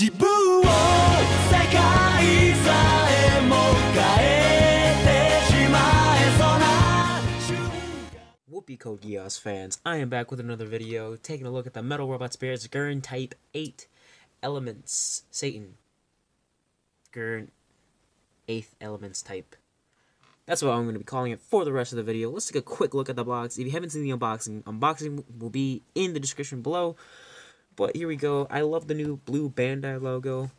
自分を世界さえも変えてしまえそうな瞬間 Whoopee code Geass fans, I am back with another video, taking a look at the Metal Robot Spirits Guren Type-08 Elements S.E.I.T.E.N. Guren 8th Elements Type. That's what I'm going to be calling it for the rest of the video. Let's take a quick look at the box. If you haven't seen the unboxing will be in the description below. But here we go. I love the new blue Bandai logo.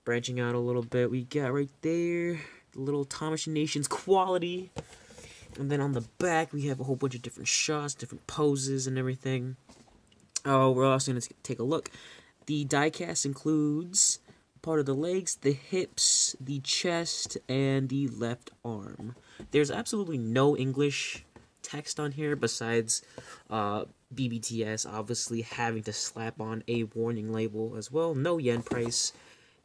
Branching out a little bit. We got right there the little Tamashii Nations quality. And then on the back, we have a whole bunch of different shots, different poses, and everything. Oh, we're also going to take a look. The diecast includes part of the legs, the hips, the chest, and the left arm. There's absolutely no English text on here besides BBTS obviously having to slap on a warning label as well. No yen price,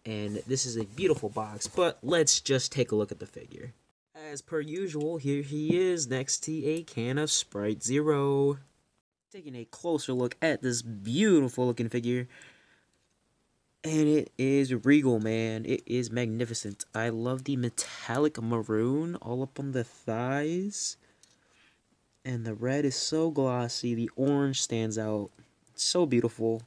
and this is a beautiful box, but let's just take a look at the figure. As per usual, here he is next to a can of Sprite Zero. Taking a closer look at this beautiful looking figure. And it is regal, man. It is magnificent. I love the metallic maroon all up on the thighs. And the red is so glossy. The orange stands out. It's so beautiful.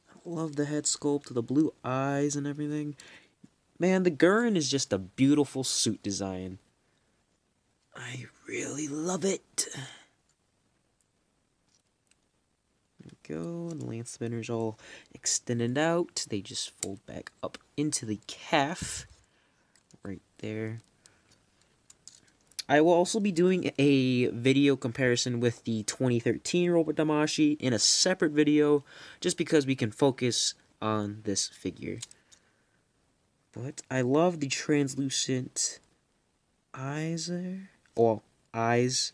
I love the head sculpt, the blue eyes and everything. Man, the Guren is just a beautiful suit design. I really love it. Go, and the lance spinners all extended out. They just fold back up into the calf right there. I will also be doing a video comparison with the 2013 Robot Tamashii in a separate video, just because we can focus on this figure. But I love the translucent eyes there. Well, eyes.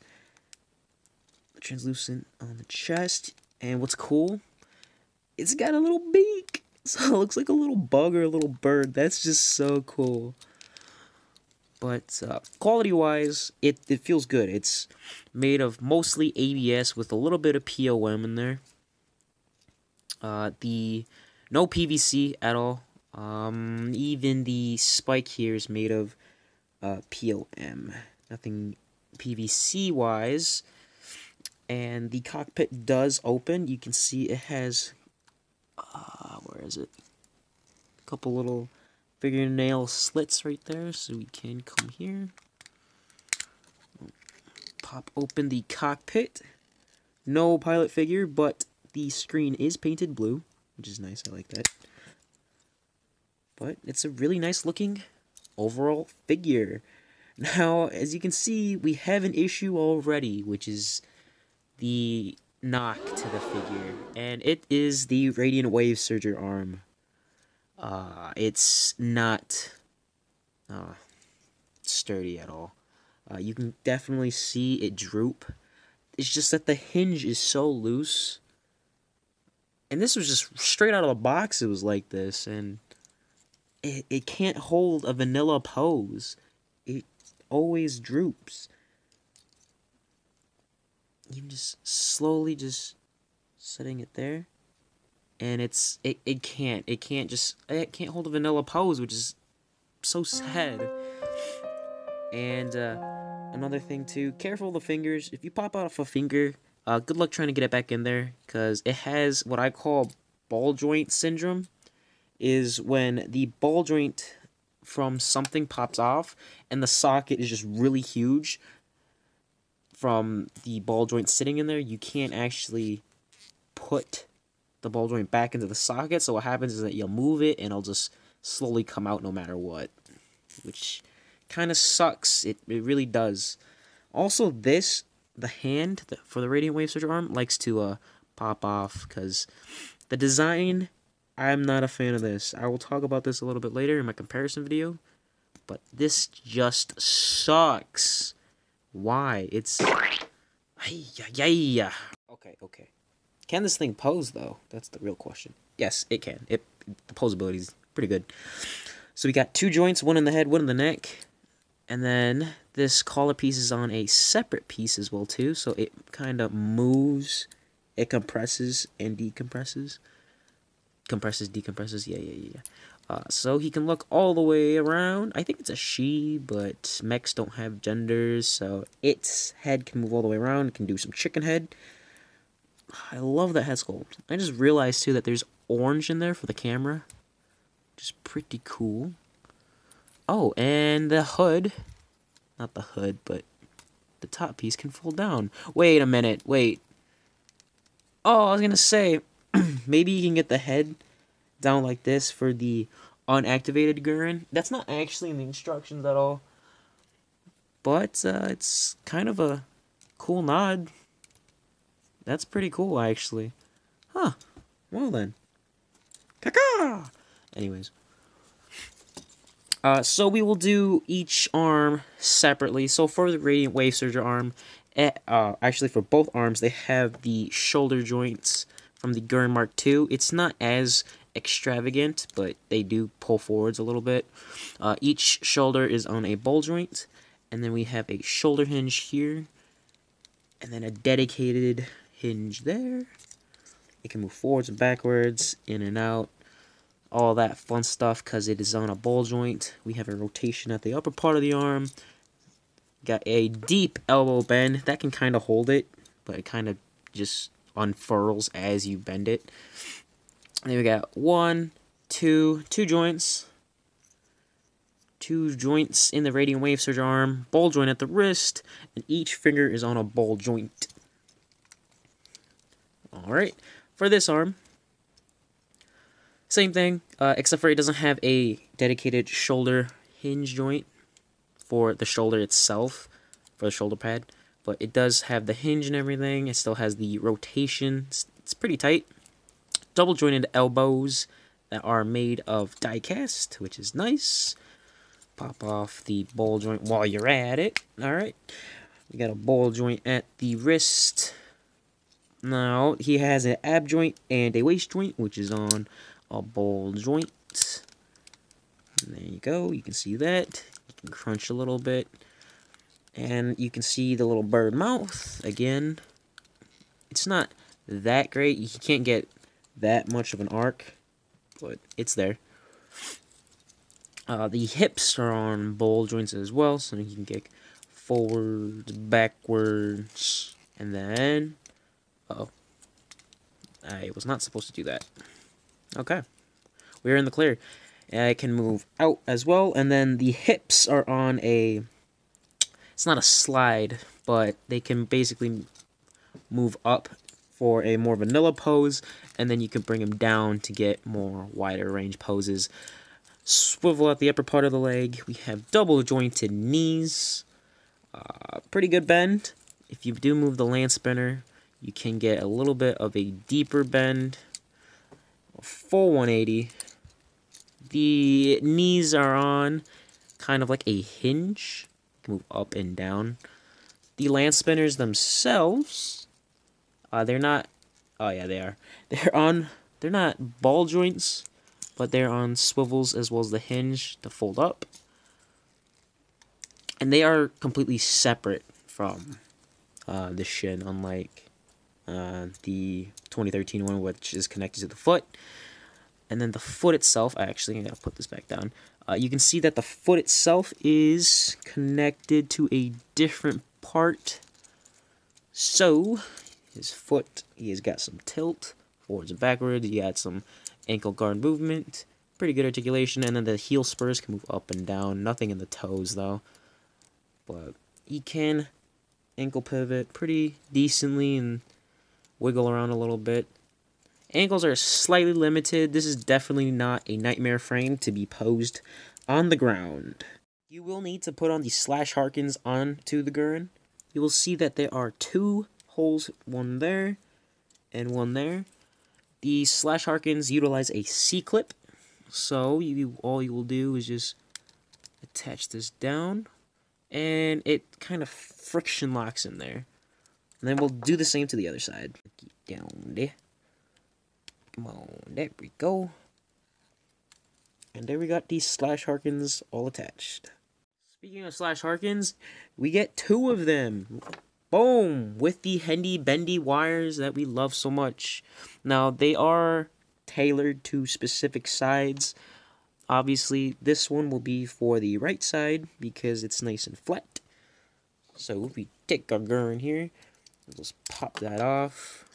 Translucent on the chest. And what's cool, it's got a little beak, so it looks like a little bug or a little bird. That's just so cool. But quality-wise, it feels good. It's made of mostly ABS with a little bit of POM in there. No PVC at all. Even the spike here is made of POM. Nothing PVC-wise. And the cockpit does open. You can see it has, where is it? A couple little fingernail slits right there, so we can come here. Pop open the cockpit. No pilot figure, but the screen is painted blue, which is nice. I like that. But it's a really nice looking overall figure. Now, as you can see, we have an issue already, which is the knock to the figure, and it is the Radiant Wave Serger arm. It's not sturdy at all. You can definitely see it droop. It's just that the hinge is so loose, and this was just straight out of the box. It was like this, and it can't hold a vanilla pose. It always droops. You can just slowly just setting it there, and it can't hold a vanilla pose, which is so sad. And another thing too, careful of the fingers. If you pop out a finger, good luck trying to get it back in there, because it has what I call ball joint syndrome. Is when the ball joint from something pops off and the socket is just really huge. From the ball joint sitting in there, you can't actually put the ball joint back into the socket, so what happens is that you'll move it and it'll just slowly come out no matter what, which kind of sucks. It really does. Also, the hand for the Radiant Wave Serger arm likes to pop off, because the design, I'm not a fan of this. I will talk about this a little bit later in my comparison video, but this just sucks. Why? It's... Okay. Can this thing pose, though? That's the real question. Yes, it can. The posability is pretty good. So we got two joints, one in the head, one in the neck. And then this collar piece is on a separate piece as well, too. So it kind of moves. It compresses and decompresses. decompresses. Yeah. So he can look all the way around. I think it's a she, but mechs don't have genders, so its head can move all the way around. It can do some chicken head. I love that head sculpt. I just realized, too, that there's orange in there for the camera, which is pretty cool. Oh, and the hood. Not the hood, but the top piece can fold down. Wait a minute. Wait. Oh, I was going to say, maybe you can get the head down like this for the unactivated Guren. That's not actually in the instructions at all, but it's kind of a cool nod. That's pretty cool, actually. Huh. Well then. Caca! Anyways. So we will do each arm separately. So for the Radiant Wave Serger arm, actually for both arms, they have the shoulder joints from the Guren Mark II. It's not as extravagant, but they do pull forwards a little bit. Each shoulder is on a ball joint, and then we have a shoulder hinge here, and then a dedicated hinge there. It can move forwards and backwards, in and out, all that fun stuff because it is on a ball joint. We have a rotation at the upper part of the arm. Got a deep elbow bend that can kind of hold it, but it kind of just unfurls as you bend it. And then we got two joints. Two joints in the Radiant Wave Serger arm, ball joint at the wrist, and each finger is on a ball joint. Alright, for this arm, same thing, except for it doesn't have a dedicated shoulder hinge joint for the shoulder itself, for the shoulder pad, but it does have the hinge and everything. It still has the rotation. It's pretty tight. Double jointed elbows that are made of die cast, which is nice. Pop off the ball joint while you're at it. Alright, we got a ball joint at the wrist. Now, he has an ab joint and a waist joint, which is on a ball joint. And there you go, you can see that. You can crunch a little bit. And you can see the little bird mouth. Again, it's not that great. You can't get that much of an arc, but it's there. The hips are on ball joints as well, so you can kick forwards, backwards, and then... Uh-oh. I was not supposed to do that. Okay. We're in the clear. I can move out as well, and then the hips are on a... It's not a slide, but they can basically move up for a more vanilla pose, and then you can bring them down to get more wider range poses. Swivel at the upper part of the leg. We have double jointed knees. Pretty good bend. If you do move the lance spinner, you can get a little bit of a deeper bend. A full 180. The knees are on kind of like a hinge. Move up and down. The lance spinners themselves, they're not... Oh yeah, they are. They're not ball joints, but they're on swivels as well as the hinge to fold up. And they are completely separate from the shin, unlike the 2013 one, which is connected to the foot. And then the foot itself, I gotta put this back down. You can see that the foot itself is connected to a different part. So, his foot, he has got some tilt, forwards and backwards. He got some ankle guard movement, pretty good articulation, and then the heel spurs can move up and down. Nothing in the toes, though. But he can ankle pivot pretty decently and wiggle around a little bit. Ankles are slightly limited. This is definitely not a nightmare frame to be posed on the ground. You will need to put on the slash Harkins onto the Guren. You will see that there are two holes, one there and one there. The slash Harkins utilize a C-clip, so all you will do is just attach this down, and it kind of friction locks in there. And then we'll do the same to the other side. Get down there. Come on, there we go. And there we got these slash Harkins all attached. Speaking of slash Harkins, we get two of them. Boom! With the handy bendy wires that we love so much. Now, they are tailored to specific sides. Obviously, this one will be for the right side because it's nice and flat. So if we take our Guren here, let's pop that off.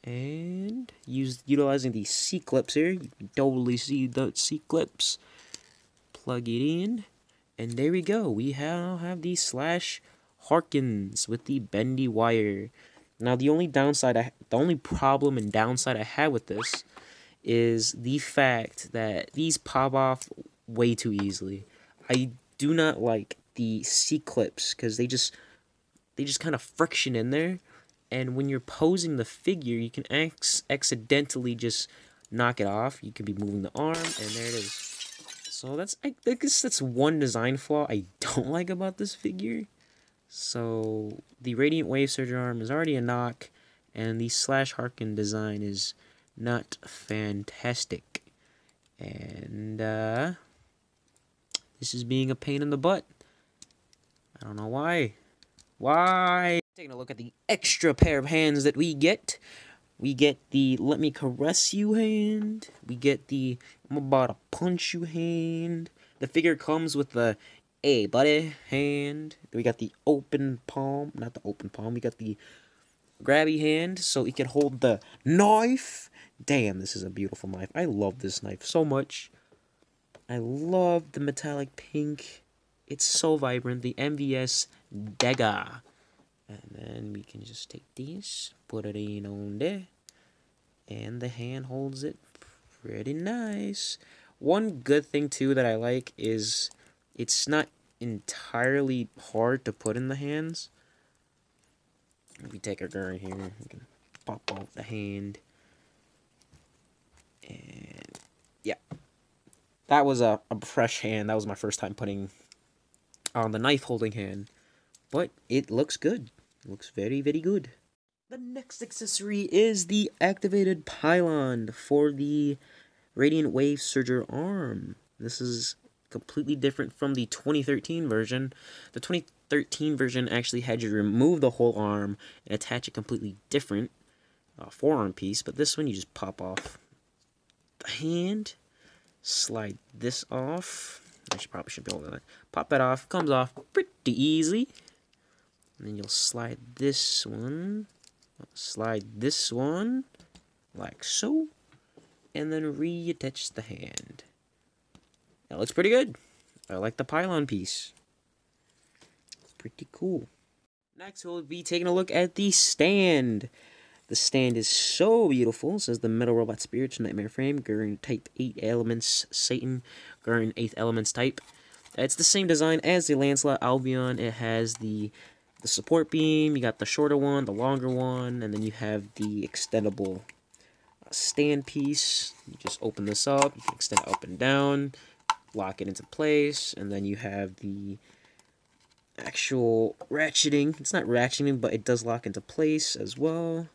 And utilizing the C-clips here, you can totally see the C-clips. Plug it in, and there we go. We now have the /Harkins with the bendy wire. Now the only problem and downside I have with this is the fact that these pop off way too easily. I do not like the C-clips because they just kind of friction in there, and when you're posing the figure, you can accidentally just knock it off. You could be moving the arm, and there it is. So I guess that's one design flaw I don't like about this figure. So the Radiant Wave Serger arm is already a knock, and the /Harkin design is not fantastic. And this is being a pain in the butt. I don't know why. Why? Taking a look at the extra pair of hands that we get. We get the let me caress you hand. We get the I'm about to punch you hand. The figure comes with the hey buddy hand. We got the open palm, not the open palm. We got the grabby hand so it can hold the knife. Damn, this is a beautiful knife. I love this knife so much. I love the metallic pink. It's so vibrant. The MVS Dagger. And then we can just take these, put it in on there, and the hand holds it pretty nice. One good thing too that I like is it's not entirely hard to put in the hands. If we take our Guren here, we can pop off the hand. And yeah, that was a fresh hand. That was my first time putting on the knife holding hand. But it looks good. It looks very, very good. The next accessory is the activated Pylon for the Radiant Wave Serger arm. This is completely different from the 2013 version. The 2013 version actually had you remove the whole arm and attach a completely different forearm piece. But this one, you just pop off the hand, slide this off. I probably should be able to pop that off. Comes off pretty easy. And then you'll slide this one, like so, and then reattach the hand. That looks pretty good. I like the Pylon piece. It's pretty cool. Next, we'll be taking a look at the stand. The stand is so beautiful. It says the Metal Robot Spirits Nightmare Frame, Guren Type 8 Elements S.E.I.T.E.N, Guren 8th Elements Type. It's the same design as the Lancelot Albion. It has the support beam, you got the shorter one, the longer one, and then you have the extendable stand piece. You just open this up, you can extend it up and down, lock it into place, and then you have the actual ratcheting. It's not ratcheting, but it does lock into place as well.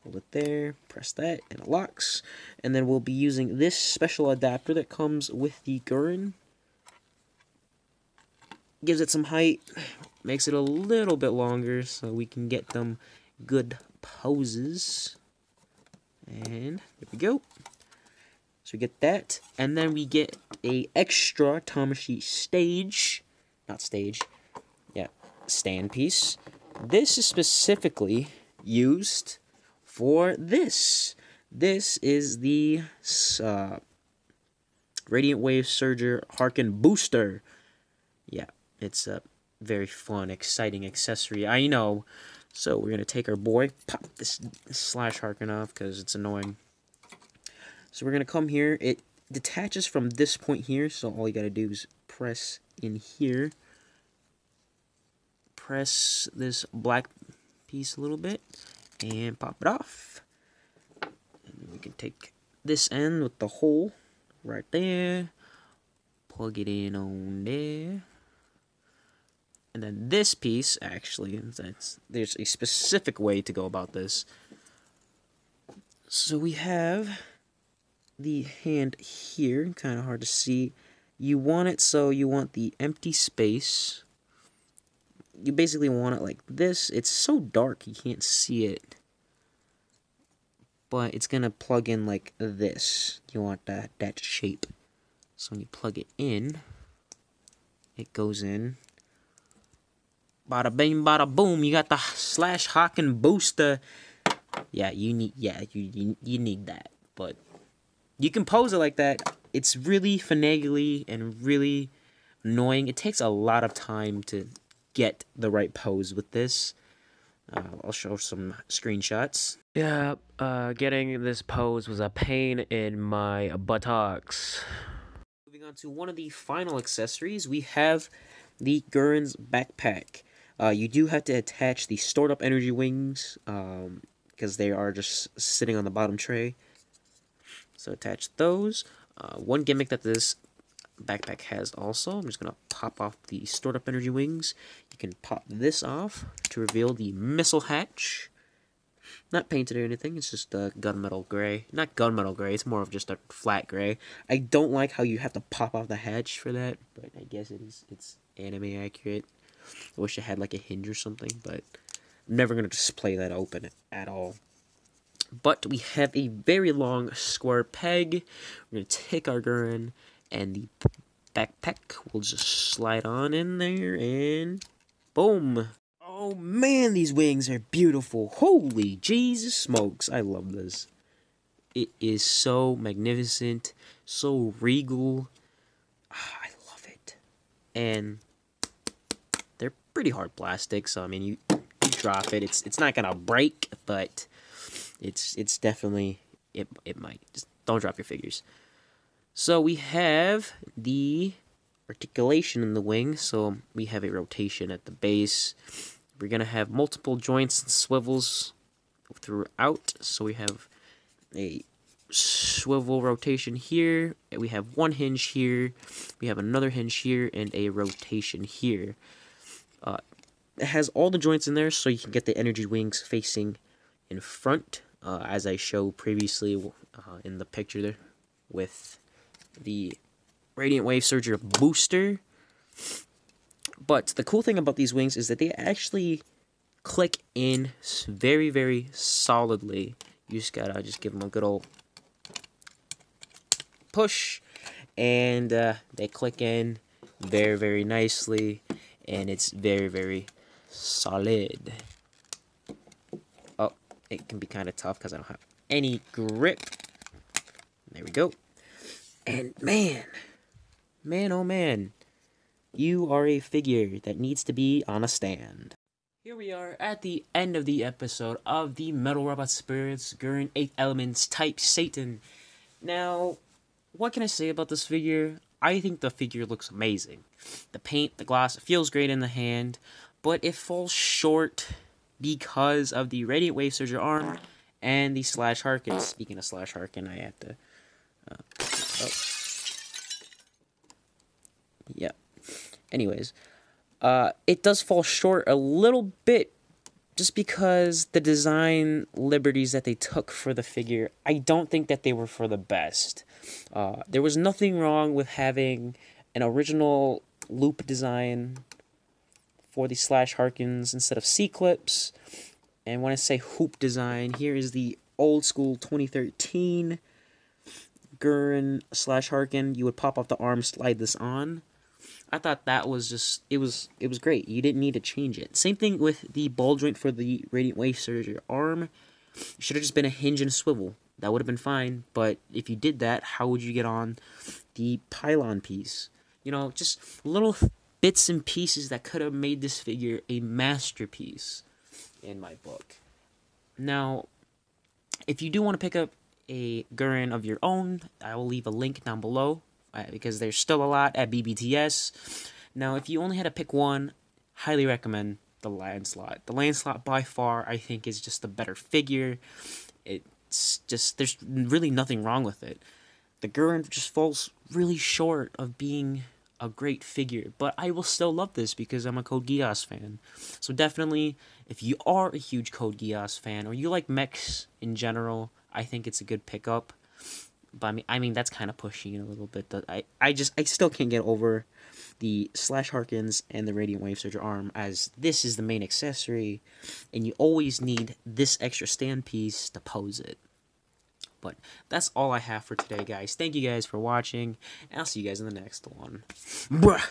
Hold it there, press that, and it locks. And then we'll be using this special adapter that comes with the Guren. Gives it some height, makes it a little bit longer so we can get them good poses. And there we go. So we get that, and then we get a extra Tamashii stand piece. This is specifically used for this. This is the Radiant Wave Serger Harkin Booster. Yeah, it's a very fun, exciting accessory, I know. So we're going to take our boy, pop this /Harkin off because it's annoying. So we're going to come here. It detaches from this point here, so all you got to do is press in here. Press this black piece a little bit and pop it off. And we can take this end with the hole right there. Plug it in on there. And then this piece, actually, there's a specific way to go about this. So we have the hand here, kind of hard to see. You want it so you want the empty space. You basically want it like this. It's so dark you can't see it. but it's gonna plug in like this. You want that shape. So when you plug it in, it goes in. Bada bing, bada boom. You got the slash Hawken booster. Yeah, you need that. But you can pose it like that. It's really finagly and really annoying. It takes a lot of time to get the right pose with this. I'll show some screenshots. Yeah, getting this pose was a pain in my buttocks. Moving on to one of the final accessories, we have the Guren's backpack. You do have to attach the stored up energy wings, because they are just sitting on the bottom tray. So attach those. One gimmick that this backpack has also, I'm just going to pop off the stored up energy wings. You can pop this off to reveal the missile hatch. Not painted or anything, it's just a gunmetal gray. Not gunmetal gray, it's more of just a flat gray. I don't like how you have to pop off the hatch for that, but I guess it's anime accurate. I wish it had like a hinge or something, but I'm never going to display that open at all. But we have a very long square peg. We're going to take our Guren, and the backpack will just slide on in there, and boom. Oh man, these wings are beautiful. Holy Jesus smokes, I love this. It is so magnificent, so regal. I love it. And they're pretty hard plastic, so I mean, you drop it, it's not gonna break, but it's definitely, it might. Just don't drop your figures. So we have the articulation in the wing, so we have a rotation at the base. We're going to have multiple joints and swivels throughout, so we have a swivel rotation here, and we have one hinge here, we have another hinge here, and a rotation here. It has all the joints in there, so you can get the energy wings facing in front, as I showed previously in the picture there with the Radiant Wave Serger booster. But the cool thing about these wings is that they actually click in very, very solidly. You just gotta give them a good old push, and they click in very, very nicely, and it's very, very solid. Oh, it can be kind of tough because I don't have any grip. There we go. And man, oh man, you are a figure that needs to be on a stand. Here we are at the end of the episode of the Metal Robot Spirits Guren 8th Elements Type-08. Now, what can I say about this figure? I think the figure looks amazing. The paint, the gloss, it feels great in the hand, but it falls short because of the Radiant Wave Serger arm and the Slash Harken. Speaking of Slash Harken, I have to... yeah. Anyways, it does fall short a little bit just because the design liberties that they took for the figure, I don't think that they were for the best. There was nothing wrong with having an original loop design for the Slash Harkens instead of C-clips. And when I say hoop design, here is the old school 2013 Guren Slash Harken. You would pop off the arm, slide this on. I thought that was just, it was great. You didn't need to change it. Same thing with the ball joint for the Radiant Wave Serger arm. It should have just been a hinge and a swivel. That would have been fine, but if you did that, how would you get on the Pylon piece? You know, just little bits and pieces that could have made this figure a masterpiece in my book. Now, if you do want to pick up a Guren of your own, I will leave a link down below, because there's still a lot at BBTS. Now, if you only had to pick one, highly recommend the Lancelot. The Lancelot, by far, I think, is just a better figure. It's just, there's really nothing wrong with it. The Guren just falls really short of being a great figure, but I will still love this because I'm a Code Geass fan. So definitely, if you are a huge Code Geass fan, or you like mechs in general, I think it's a good pickup. But I mean that's kind of pushing it a little bit. I still can't get over the Slash Harkens and the Radiant Wave Serger arm, as this is the main accessory, and you always need this extra stand piece to pose it. But that's all I have for today, guys. Thank you guys for watching, and I'll see you guys in the next one. Bruh.